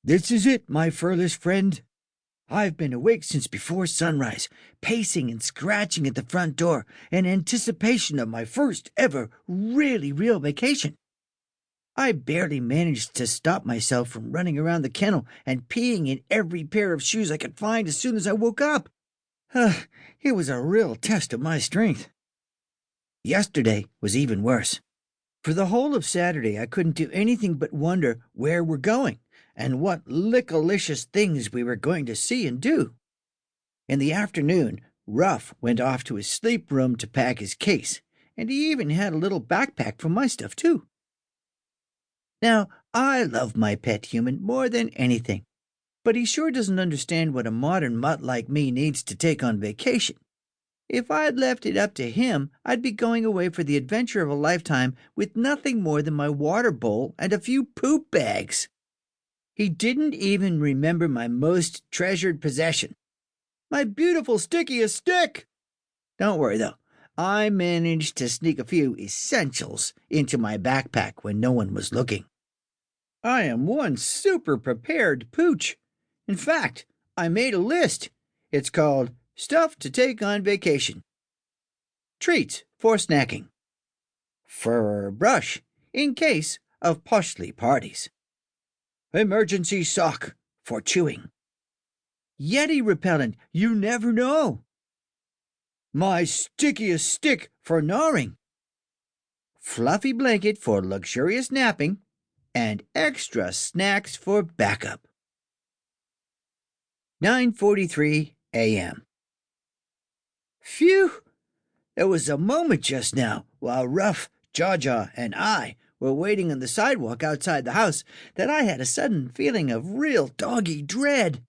This is it, my furless friend. I've been awake since before sunrise, pacing and scratching at the front door in anticipation of my first ever really real vacation. I barely managed to stop myself from running around the kennel and peeing in every pair of shoes I could find as soon as I woke up. It was a real test of my strength. Yesterday was even worse. For the whole of Saturday, I couldn't do anything but wonder where we're going and what lickalicious things we were going to see and do. In the afternoon, Ruff went off to his sleep room to pack his case, and he even had a little backpack for my stuff, too. Now, I love my pet human more than anything, but he sure doesn't understand what a modern mutt like me needs to take on vacation. If I'd left it up to him, I'd be going away for the adventure of a lifetime with nothing more than my water bowl and a few poop bags. He didn't even remember my most treasured possession, my beautiful stickiest stick. Don't worry, though. I managed to sneak a few essentials into my backpack when no one was looking. I am one super prepared pooch. In fact, I made a list. It's called Stuff to Take on Vacation. Treats for snacking. Fur brush in case of pushly parties. Emergency sock for chewing. Yeti repellent, you never know. My stickiest stick for gnawing. Fluffy blanket for luxurious napping, and extra snacks for backup. 9:43 a.m. Phew! There was a moment just now, while Ruff, Jaw-Jaw, and I were waiting on the sidewalk outside the house, that I had a sudden feeling of real doggy dread.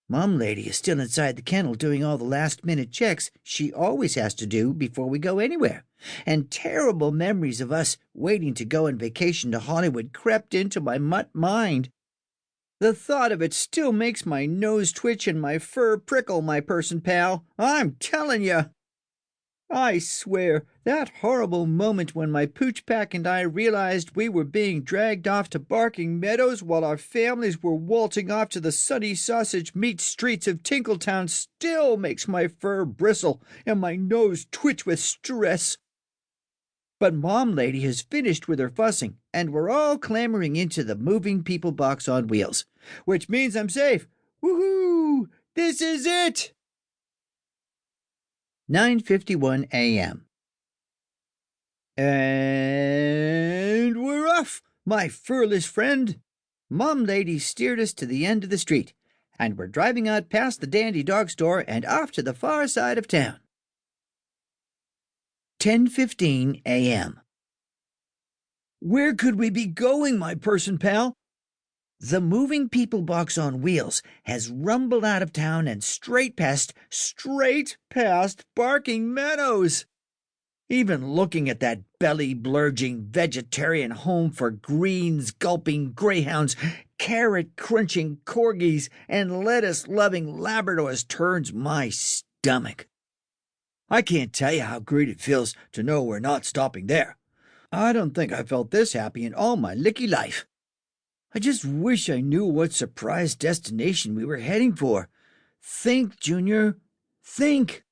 Mom Lady is still inside the kennel doing all the last-minute checks she always has to do before we go anywhere, and terrible memories of us waiting to go on vacation to Hollywood crept into my mutt mind. The thought of it still makes my nose twitch and my fur prickle, my person pal. I'm telling you. I swear, that horrible moment when my pooch pack and I realized we were being dragged off to Barking Meadows while our families were waltzing off to the sunny sausage meat streets of Tinkletown still makes my fur bristle and my nose twitch with stress. But Mom Lady has finished with her fussing, and we're all clambering into the moving people box on wheels, which means I'm safe. Woohoo! This is it! 9:51 a.m. And we're off, my furless friend. Mom Lady steered us to the end of the street, and we're driving out past the Dandy Dog Store and off to the far side of town. 10:15 a.m. Where could we be going, my person pal? The moving people box on wheels has rumbled out of town and straight past Barking Meadows. Even looking at that belly-blurging vegetarian home for greens-gulping greyhounds, carrot-crunching corgis, and lettuce-loving Labradors turns my stomach. I can't tell you how great it feels to know we're not stopping there. I don't think I felt this happy in all my licky life. I just wish I knew what surprise destination we were heading for. Think, Junior. Think.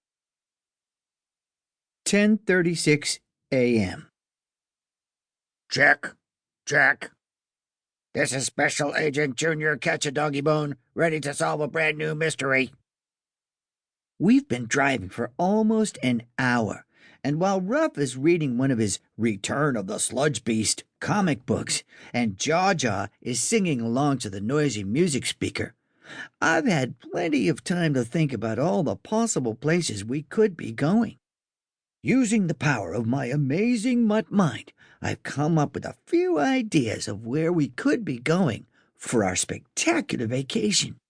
10:36 a.m. Check. This is Special Agent Junior Catch-a-Doggy-Bone, ready to solve a brand new mystery. We've been driving for almost an hour, and while Ruff is reading one of his Return of the Sludge Beast comic books, and Jaw-Jaw is singing along to the noisy music speaker, I've had plenty of time to think about all the possible places we could be going. Using the power of my amazing mutt mind, I've come up with a few ideas of where we could be going for our spectacular vacation.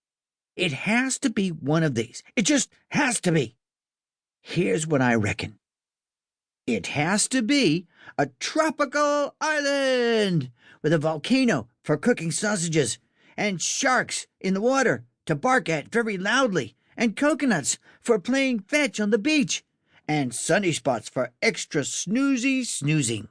It has to be one of these. It just has to be. Here's what I reckon. It has to be a tropical island with a volcano for cooking sausages and sharks in the water to bark at very loudly and coconuts for playing fetch on the beach and sunny spots for extra snoozy snoozing.